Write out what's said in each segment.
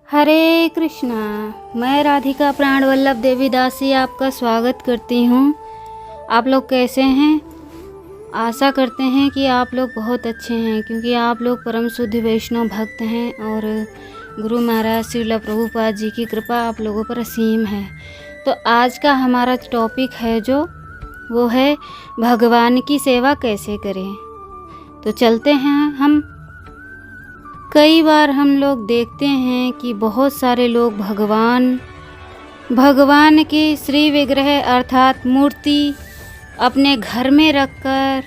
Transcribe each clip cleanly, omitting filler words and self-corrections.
हरे कृष्णा। मैं राधिका प्राणवल्लभ देवी दासी आपका स्वागत करती हूँ। आप लोग कैसे हैं? आशा करते हैं कि आप लोग बहुत अच्छे हैं, क्योंकि आप लोग परम शुद्ध वैष्णव भक्त हैं और गुरु महाराज श्रील प्रभुपाद जी की कृपा आप लोगों पर असीम है। तो आज का हमारा टॉपिक है वो है भगवान की सेवा कैसे करें। तो चलते हैं हम। कई बार हम लोग देखते हैं कि बहुत सारे लोग भगवान की श्री विग्रह अर्थात मूर्ति अपने घर में रखकर,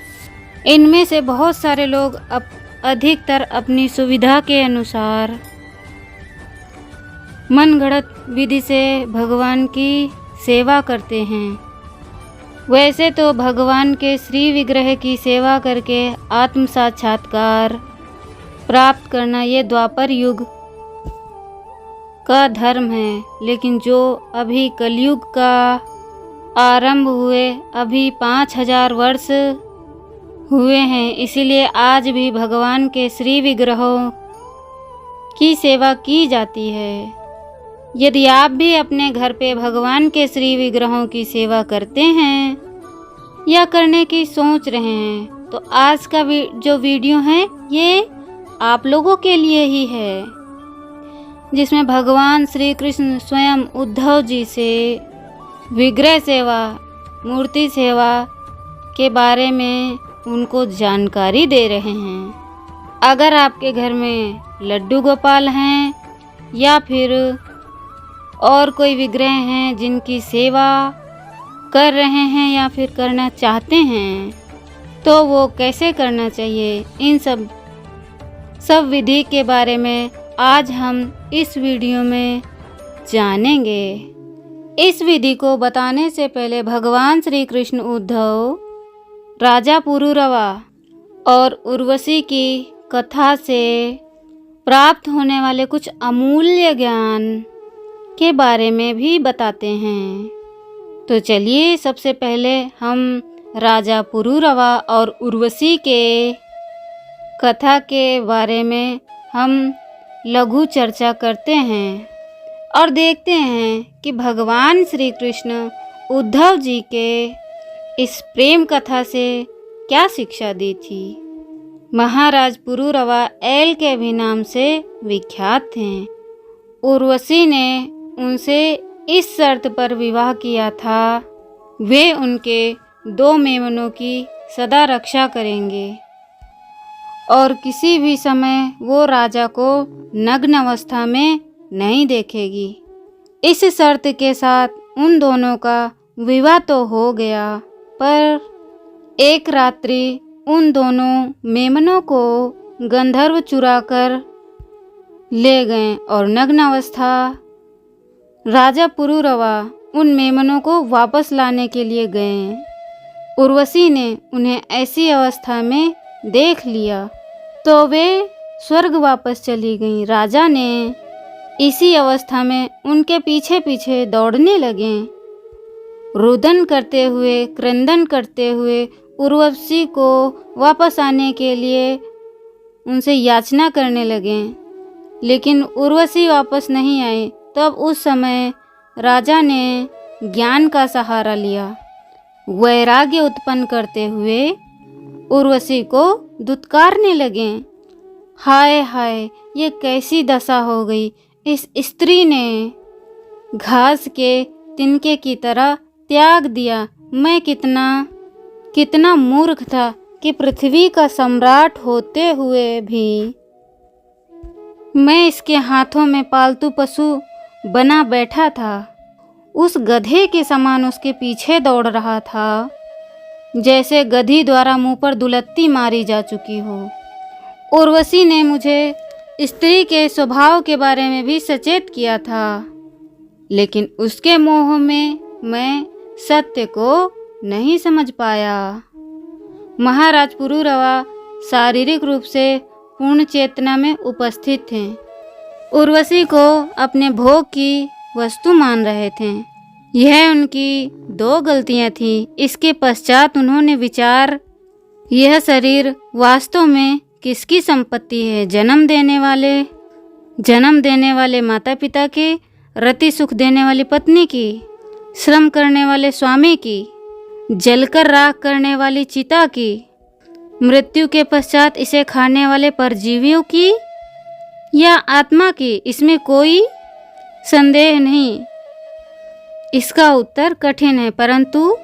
इनमें से बहुत सारे लोग अधिकतर अपनी सुविधा के अनुसार मनगढ़ंत विधि से भगवान की सेवा करते हैं। वैसे तो भगवान के श्री विग्रह की सेवा करके आत्म साक्षात्कार प्राप्त करना ये द्वापर युग का धर्म है, लेकिन जो अभी कलयुग का आरंभ हुए अभी 5000 वर्ष हुए हैं, इसीलिए आज भी भगवान के श्री विग्रहों की सेवा की जाती है। यदि आप भी अपने घर पे भगवान के श्री विग्रहों की सेवा करते हैं या करने की सोच रहे हैं, तो आज का जो वीडियो है ये आप लोगों के लिए ही है, जिसमें भगवान श्री कृष्ण स्वयं उद्धव जी से विग्रह सेवा, मूर्ति सेवा के बारे में उनको जानकारी दे रहे हैं। अगर आपके घर में लड्डू गोपाल हैं या फिर और कोई विग्रह हैं जिनकी सेवा कर रहे हैं या फिर करना चाहते हैं, तो वो कैसे करना चाहिए, इन सब विधि के बारे में आज हम इस वीडियो में जानेंगे। इस विधि को बताने से पहले भगवान श्री कृष्ण उद्धव राजा पुरुरवा और उर्वशी की कथा से प्राप्त होने वाले कुछ अमूल्य ज्ञान के बारे में भी बताते हैं। तो चलिए सबसे पहले हम राजा पुरुरवा और उर्वशी के कथा के बारे में हम लघु चर्चा करते हैं और देखते हैं कि भगवान श्री कृष्ण उद्धव जी के इस प्रेम कथा से क्या शिक्षा दी थी। महाराज पुरुरवा एल के भी नाम से विख्यात थे। उर्वशी ने उनसे इस शर्त पर विवाह किया था, वे उनके 2 मेमनों की सदा रक्षा करेंगे और किसी भी समय वो राजा को नग्न अवस्था में नहीं देखेगी। इस शर्त के साथ उन दोनों का विवाह तो हो गया, पर एक रात्रि उन दोनों मेमनों को गंधर्व चुरा कर ले गए और नग्न अवस्था राजा पुरुरवा उन मेमनों को वापस लाने के लिए गए। उर्वशी ने उन्हें ऐसी अवस्था में देख लिया तो वे स्वर्ग वापस चली गईं। राजा ने इसी अवस्था में उनके पीछे पीछे दौड़ने लगे, रुदन करते हुए, क्रंदन करते हुए उर्वशी को वापस आने के लिए उनसे याचना करने लगे, लेकिन उर्वशी वापस नहीं आई। तब उस समय राजा ने ज्ञान का सहारा लिया, वैराग्य उत्पन्न करते हुए उर्वशी को दुत्कारने लगे। हाय हाय, ये कैसी दशा हो गई। इस स्त्री ने घास के तिनके की तरह त्याग दिया। मैं कितना मूर्ख था कि पृथ्वी का सम्राट होते हुए भी मैं इसके हाथों में पालतू पशु बना बैठा था। उस गधे के समान उसके पीछे दौड़ रहा था, जैसे गधी द्वारा मुंह पर दुलत्ती मारी जा चुकी हो। उर्वशी ने मुझे स्त्री के स्वभाव के बारे में भी सचेत किया था, लेकिन उसके मोह में मैं सत्य को नहीं समझ पाया। महाराज पुरुरवा शारीरिक रूप से पूर्ण चेतना में उपस्थित थे, उर्वशी को अपने भोग की वस्तु मान रहे थे। यह उनकी 2 गलतियां थी। इसके पश्चात उन्होंने विचार, यह शरीर वास्तव में किसकी संपत्ति है, जन्म देने वाले जन्म देने वाले माता पिता की, रति सुख देने वाली पत्नी की, श्रम करने वाले स्वामी की, जलकर राख करने वाली चिता की, मृत्यु के पश्चात इसे खाने वाले परजीवियों की या आत्मा की, इसमें कोई संदेह नहीं। इसका उत्तर कठिन है, परंतु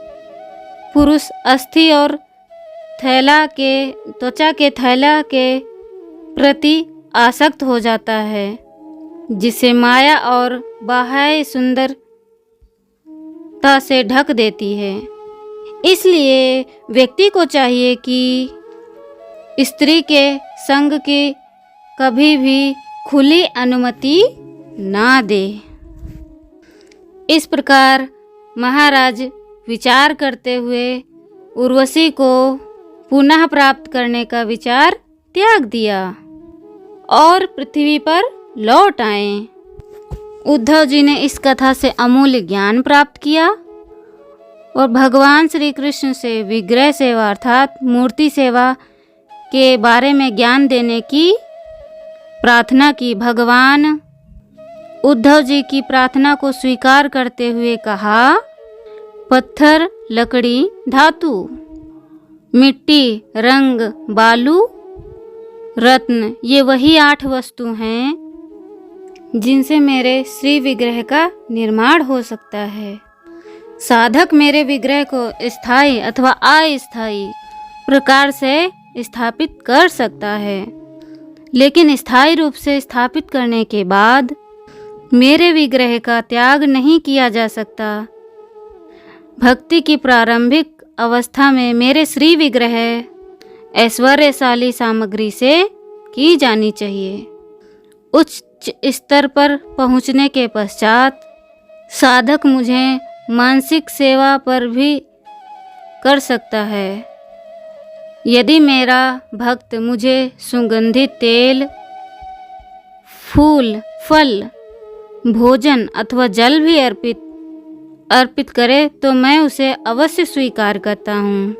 पुरुष अस्थि और त्वचा के थैला के प्रति आसक्त हो जाता है, जिसे माया और बाह्य सुंदरता से ढक देती है। इसलिए व्यक्ति को चाहिए कि स्त्री के संग की कभी भी खुली अनुमति ना दे। इस प्रकार महाराज विचार करते हुए उर्वशी को पुनः प्राप्त करने का विचार त्याग दिया और पृथ्वी पर लौट आए। उद्धव जी ने इस कथा से अमूल्य ज्ञान प्राप्त किया और भगवान श्री कृष्ण से विग्रह सेवा अर्थात मूर्ति सेवा के बारे में ज्ञान देने की प्रार्थना की। भगवान उद्धव जी की प्रार्थना को स्वीकार करते हुए कहा, पत्थर, लकड़ी, धातु, मिट्टी, रंग, बालू, रत्न, ये वही 8 वस्तु हैं जिनसे मेरे श्री विग्रह का निर्माण हो सकता है। साधक मेरे विग्रह को स्थायी अथवा अस्थायी प्रकार से स्थापित कर सकता है, लेकिन स्थायी रूप से स्थापित करने के बाद मेरे विग्रह का त्याग नहीं किया जा सकता। भक्ति की प्रारंभिक अवस्था में मेरे श्री विग्रह ऐश्वर्यशाली सामग्री से की जानी चाहिए। उच्च स्तर पर पहुंचने के पश्चात साधक मुझे मानसिक सेवा पर भी कर सकता है। यदि मेरा भक्त मुझे सुगंधित तेल, फूल, फल, भोजन अथवा जल भी अर्पित करे तो मैं उसे अवश्य स्वीकार करता हूँ।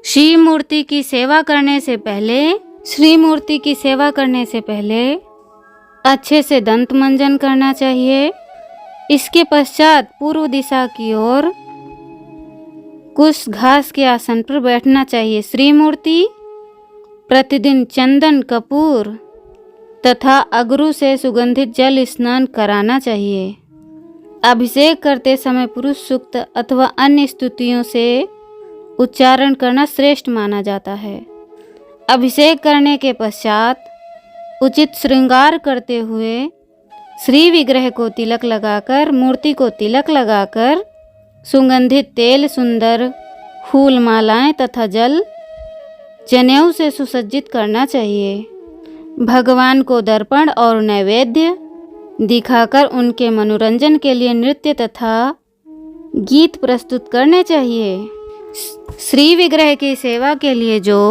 श्री मूर्ति की सेवा करने से पहले अच्छे से दंत मंजन करना चाहिए। इसके पश्चात पूर्व दिशा की ओर कुश घास के आसन पर बैठना चाहिए। श्री मूर्ति प्रतिदिन चंदन, कपूर तथा अगरू से सुगंधित जल स्नान कराना चाहिए। अभिषेक करते समय पुरुष सूक्त अथवा अन्य स्तुतियों से उच्चारण करना श्रेष्ठ माना जाता है। अभिषेक करने के पश्चात उचित श्रृंगार करते हुए श्री विग्रह को तिलक लगाकर, मूर्ति को तिलक लगाकर सुगंधित तेल, सुंदर फूल मालाएं तथा जल जनेऊ से सुसज्जित करना चाहिए। भगवान को दर्पण और नैवेद्य दिखाकर उनके मनोरंजन के लिए नृत्य तथा गीत प्रस्तुत करने चाहिए। श्री विग्रह की सेवा के लिए जो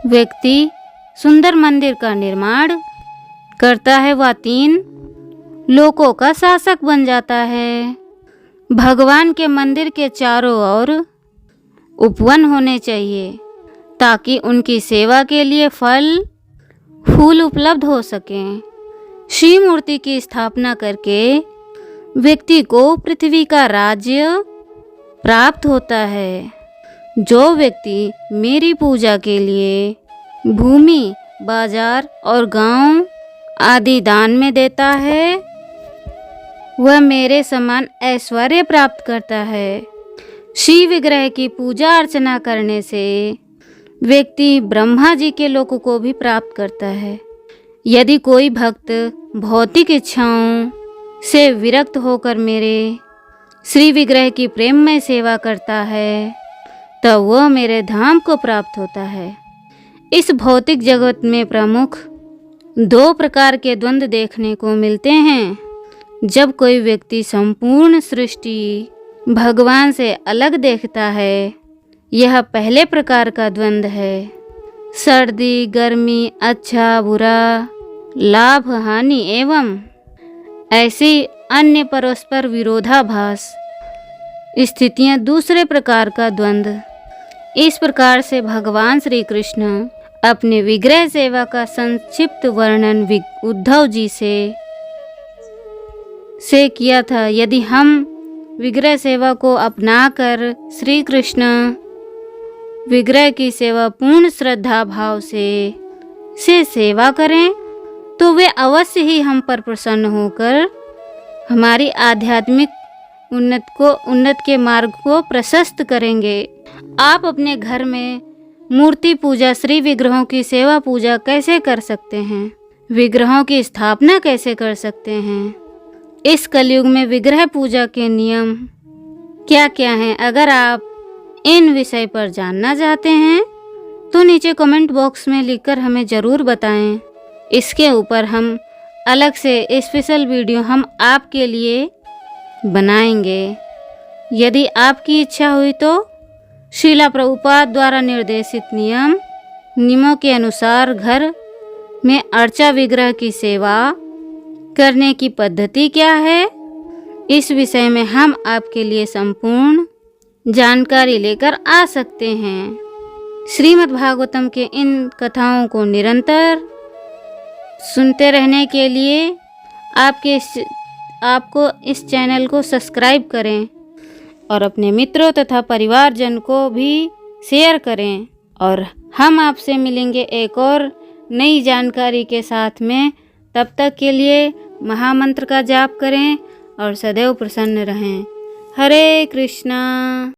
व्यक्ति सुंदर मंदिर का निर्माण करता है वह 3 लोकों का शासक बन जाता है। भगवान के मंदिर के चारों ओर उपवन होने चाहिए ताकि उनकी सेवा के लिए फल फूल उपलब्ध हो सकें। श्री मूर्ति की स्थापना करके व्यक्ति को पृथ्वी का राज्य प्राप्त होता है। जो व्यक्ति मेरी पूजा के लिए भूमि, बाजार और गांव आदि दान में देता है वह मेरे समान ऐश्वर्य प्राप्त करता है। श्री विग्रह की पूजा अर्चना करने से व्यक्ति ब्रह्मा जी के लोक को भी प्राप्त करता है। यदि कोई भक्त भौतिक इच्छाओं से विरक्त होकर मेरे श्री विग्रह की प्रेममय सेवा करता है तब वह मेरे धाम को प्राप्त होता है। इस भौतिक जगत में प्रमुख 2 प्रकार के द्वंद देखने को मिलते हैं। जब कोई व्यक्ति संपूर्ण सृष्टि भगवान से अलग देखता है, यह पहले प्रकार का द्वंद है। सर्दी, गर्मी, अच्छा, बुरा, लाभ, हानि एवं ऐसी अन्य परस्पर विरोधाभास स्थितियां दूसरे प्रकार का द्वंद। इस प्रकार से भगवान श्री कृष्ण अपने विग्रह सेवा का संक्षिप्त वर्णन उद्धव जी से किया था। यदि हम विग्रह सेवा को अपनाकर श्री कृष्ण विग्रह की सेवा पूर्ण श्रद्धा भाव से सेवा करें तो वे अवश्य ही हम पर प्रसन्न होकर हमारी आध्यात्मिक उन्नत के मार्ग को प्रशस्त करेंगे। आप अपने घर में मूर्ति पूजा, श्री विग्रहों की सेवा पूजा कैसे कर सकते हैं? विग्रहों की स्थापना कैसे कर सकते हैं? इस कलयुग में विग्रह पूजा के नियम क्या क्या हैं? अगर आप इन विषय पर जानना चाहते हैं तो नीचे कमेंट बॉक्स में लिखकर हमें ज़रूर बताएं। इसके ऊपर हम अलग से स्पेशल वीडियो हम आपके लिए बनाएंगे। यदि आपकी इच्छा हुई तो श्रीला प्रभुपाद द्वारा निर्देशित नियमों के अनुसार घर में अर्चा विग्रह की सेवा करने की पद्धति क्या है, इस विषय में हम आपके लिए संपूर्ण जानकारी लेकर आ सकते हैं। श्रीमद् भागवतम के इन कथाओं को निरंतर सुनते रहने के लिए आपको इस चैनल को सब्सक्राइब करें और अपने मित्रों तथा परिवारजन को भी शेयर करें। और हम आपसे मिलेंगे एक और नई जानकारी के साथ में। तब तक के लिए महामंत्र का जाप करें और सदैव प्रसन्न रहें। हरे कृष्णा।